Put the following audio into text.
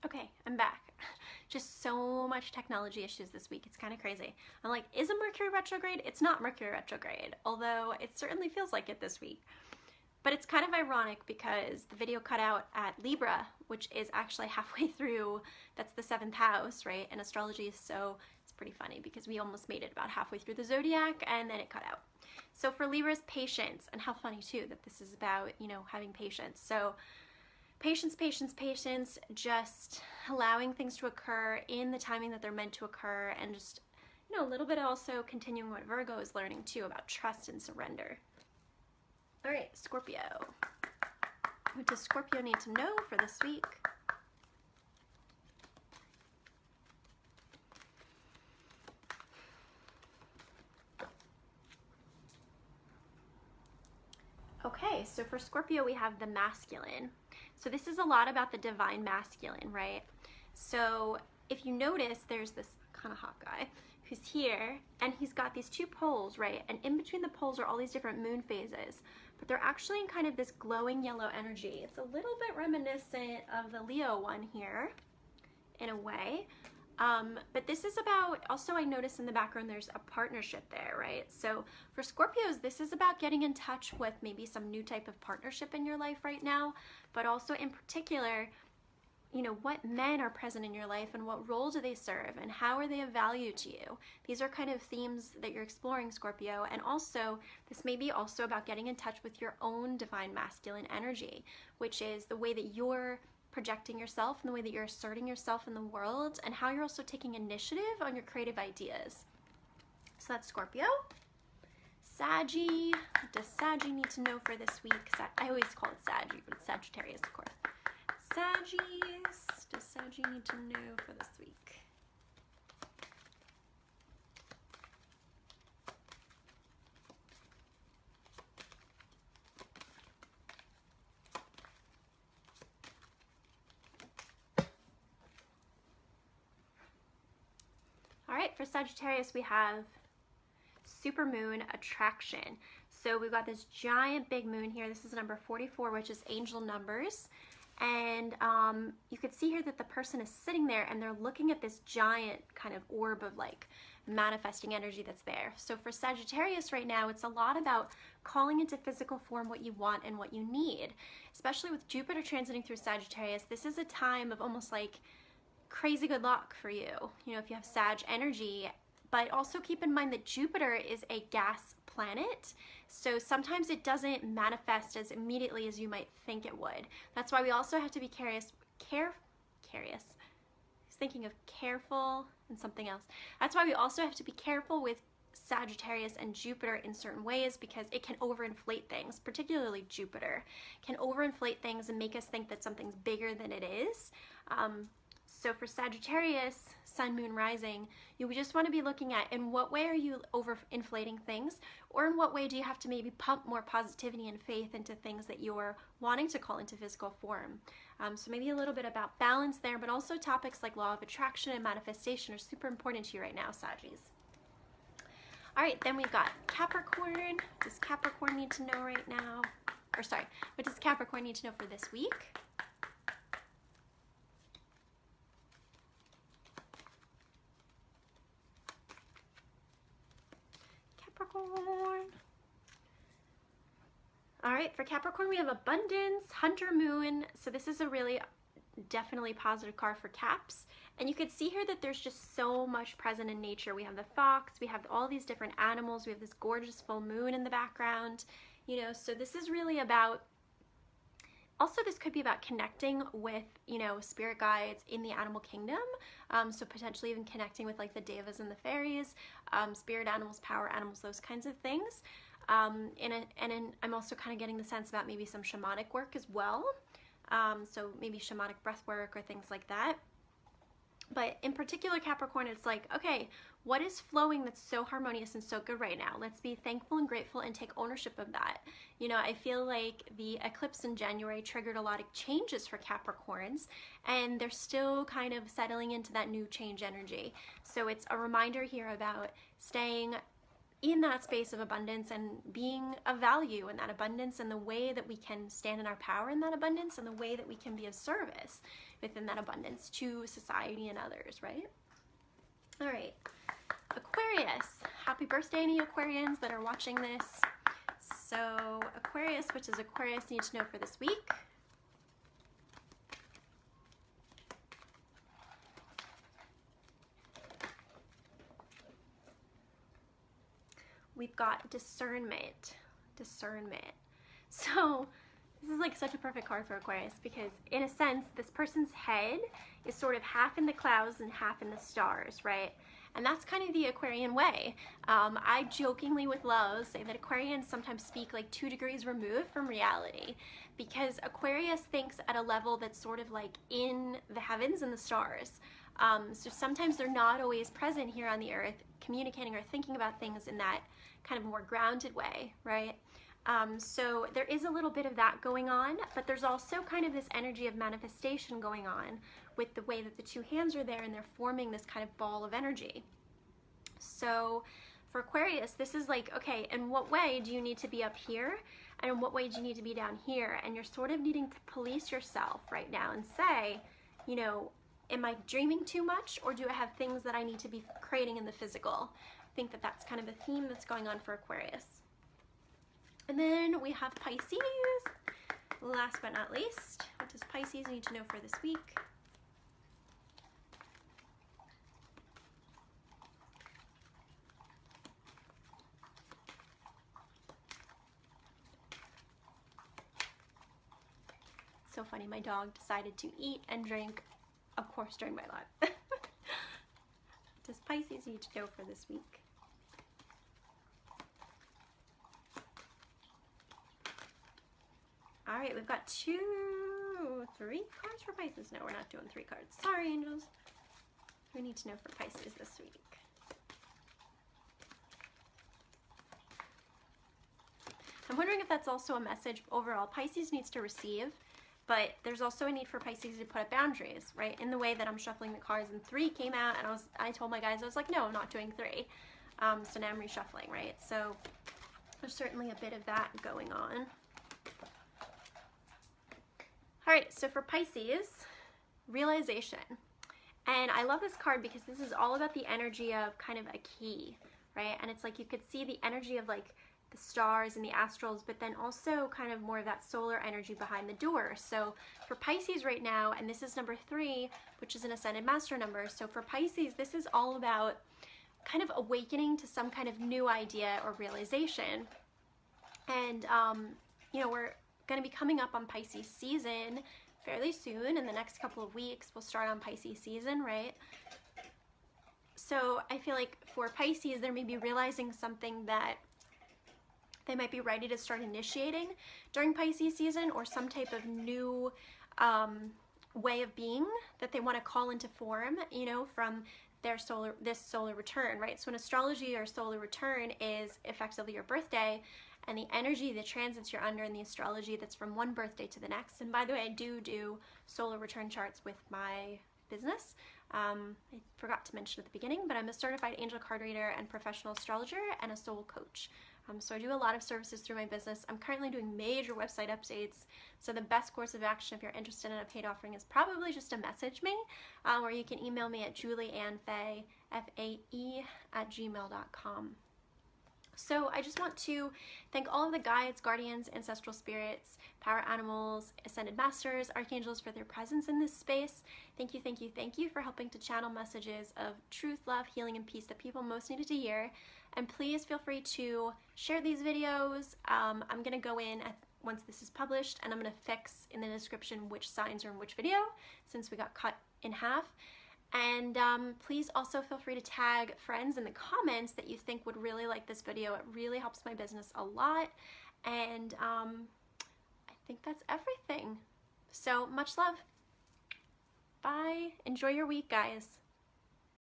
Okay, I'm back. Just so much technology issues this week. It's kind of crazy. I'm like, is it Mercury retrograde? It's not Mercury retrograde, although it certainly feels like it this week. But it's kind of ironic because the video cut out at Libra, which is actually halfway through, that's the 7th house, right, in astrology. So it's pretty funny because we almost made it about halfway through the zodiac and then it cut out. So for Libra's patience, and how funny too that this is about, you know, having patience. So patience, patience, patience, just allowing things to occur in the timing that they're meant to occur, and just, you know, a little bit also continuing what Virgo is learning too about trust and surrender. All right, Scorpio. What does Scorpio need to know for this week? Okay, so for Scorpio, we have the masculine. So this is a lot about the divine masculine, right? So if you notice, there's this kind of hot guy who's here, and he's got these two poles, right? And in between the poles are all these different moon phases, but they're actually in kind of this glowing yellow energy. It's a little bit reminiscent of the Leo one here, in a way. But this is about, also I notice in the background there's a partnership there, right? So for Scorpios, this is about getting in touch with maybe some new type of partnership in your life right now, but also in particular, you know, what men are present in your life and what role do they serve and how are they of value to you? These are kind of themes that you're exploring, Scorpio. And also, this may be also about getting in touch with your own divine masculine energy, which is the way that you're projecting yourself and the way that you're asserting yourself in the world, and how you're also taking initiative on your creative ideas. So that's Scorpio. Saggy. What does Saggy need to know for this week? I always call it Saggy, but it's Sagittarius, of course. Saggies. Does Saggy need to know for this week? All right, for Sagittarius, we have supermoon attraction. So we've got this giant big moon here. This is number 44, which is angel numbers. And you could see here that the person is sitting there and they're looking at this giant kind of orb of like manifesting energy that's there. So for Sagittarius right now, it's a lot about calling into physical form what you want and what you need. Especially with Jupiter transiting through Sagittarius, this is a time of almost like crazy good luck for you, you know, if you have Sag energy. But also keep in mind that Jupiter is a gas planet, so sometimes it doesn't manifest as immediately as you might think it would. That's why we also have to be curious. He's thinking of careful and something else. That's why we also have to be careful with Sagittarius and Jupiter in certain ways, because it can overinflate things. Particularly Jupiter can overinflate things and make us think that something's bigger than it is. So for Sagittarius, Sun, Moon, Rising, you just want to be looking at in what way are you overinflating things, or in what way do you have to maybe pump more positivity and faith into things that you're wanting to call into physical form. So maybe a little bit about balance there, but also topics like law of attraction and manifestation are super important to you right now, Saggies. All right, then we've got Capricorn. What does Capricorn need to know right now? Or sorry, what does Capricorn need to know for this week? Capricorn. All right, for Capricorn, we have abundance, Hunter Moon. So this is a really definitely positive card for Caps. And you can see here that there's just so much present in nature. We have the fox, we have all these different animals, we have this gorgeous full moon in the background, you know, so this is really about, also this could be about connecting with, you know, spirit guides in the animal kingdom. So potentially even connecting with like the devas and the fairies, spirit animals, power animals, those kinds of things. I'm also kind of getting the sense about maybe some shamanic work as well. So maybe shamanic breath work or things like that. But in particular, Capricorn, it's like, okay, what is flowing that's so harmonious and so good right now? Let's be thankful and grateful and take ownership of that. You know, I feel like the eclipse in January triggered a lot of changes for Capricorns, and they're still kind of settling into that new change energy. So it's a reminder here about staying in that space of abundance and being of value in that abundance, and the way that we can stand in our power in that abundance, and the way that we can be of service within that abundance to society and others, right? All right, Aquarius, happy birthday any Aquarians that are watching this. So Aquarius, which is Aquarius, need to know for this week. We've got discernment. So this is like such a perfect card for Aquarius, because in a sense, this person's head is sort of half in the clouds and half in the stars, right? And that's kind of the Aquarian way. I jokingly with love say that Aquarians sometimes speak like 2 degrees removed from reality, because Aquarius thinks at a level that's sort of like in the heavens and the stars. So sometimes they're not always present here on the earth, communicating or thinking about things in that kind of more grounded way, right? So there is a little bit of that going on, but there's also kind of this energy of manifestation going on with the way that the 2 hands are there and they're forming this kind of ball of energy. So for Aquarius, this is like, okay, in what way do you need to be up here? And in what way do you need to be down here? And you're sort of needing to police yourself right now and say, you know, am I dreaming too much, or do I have things that I need to be creating in the physical? I think that that's kind of a theme that's going on for Aquarius. And then we have Pisces. Last but not least, what does Pisces need to know for this week? So funny, my dog decided to eat and drink, of course, during my live. Does Pisces need to know for this week? All right, we've got 3 cards for Pisces. No, we're not doing 3 cards. Sorry, angels. We need to know for Pisces this week. I'm wondering if that's also a message overall. Pisces needs to receive, but there's also a need for Pisces to put up boundaries, right? In the way that I'm shuffling the cards, and 3 came out, and I told my guys, I was like, no, I'm not doing 3. So now I'm reshuffling, right? So there's certainly a bit of that going on. All right, so for Pisces, realization. And I love this card because this is all about the energy of kind of a key, right? And it's like you could see the energy of like the stars and the astrals, but then also kind of more of that solar energy behind the door. So for Pisces right now, and this is number 3, which is an ascended master number. So for Pisces, this is all about kind of awakening to some kind of new idea or realization. And, you know, we're going to be coming up on Pisces season fairly soon. In the next couple of weeks, we'll start on Pisces season, right? So I feel like for Pisces, they may be realizing something that they might be ready to start initiating during Pisces season, or some type of new way of being that they want to call into form, you know, from their this solar return, right? So in astrology, your solar return is effectively your birthday, and the energy, the transits you're under in the astrology, that's from one birthday to the next. And by the way, I do solar return charts with my business. I forgot to mention at the beginning, but I'm a certified angel card reader and professional astrologer and a soul coach. So I do a lot of services through my business. I'm currently doing major website updates. So the best course of action if you're interested in a paid offering is probably just to message me, or you can email me at julieannfaye, F-A-E, @gmail.com. So I just want to thank all of the guides, guardians, ancestral spirits, power animals, ascended masters, archangels for their presence in this space. Thank you, thank you, thank you for helping to channel messages of truth, love, healing, and peace that people most needed to hear. And please feel free to share these videos. I'm going to go in once this is published, and I'm going to fix in the description which signs are in which video, since we got cut in half. And please also feel free to tag friends in the comments that you think would really like this video. It really helps my business a lot. And I think that's everything. So much love. Bye. Enjoy your week, guys.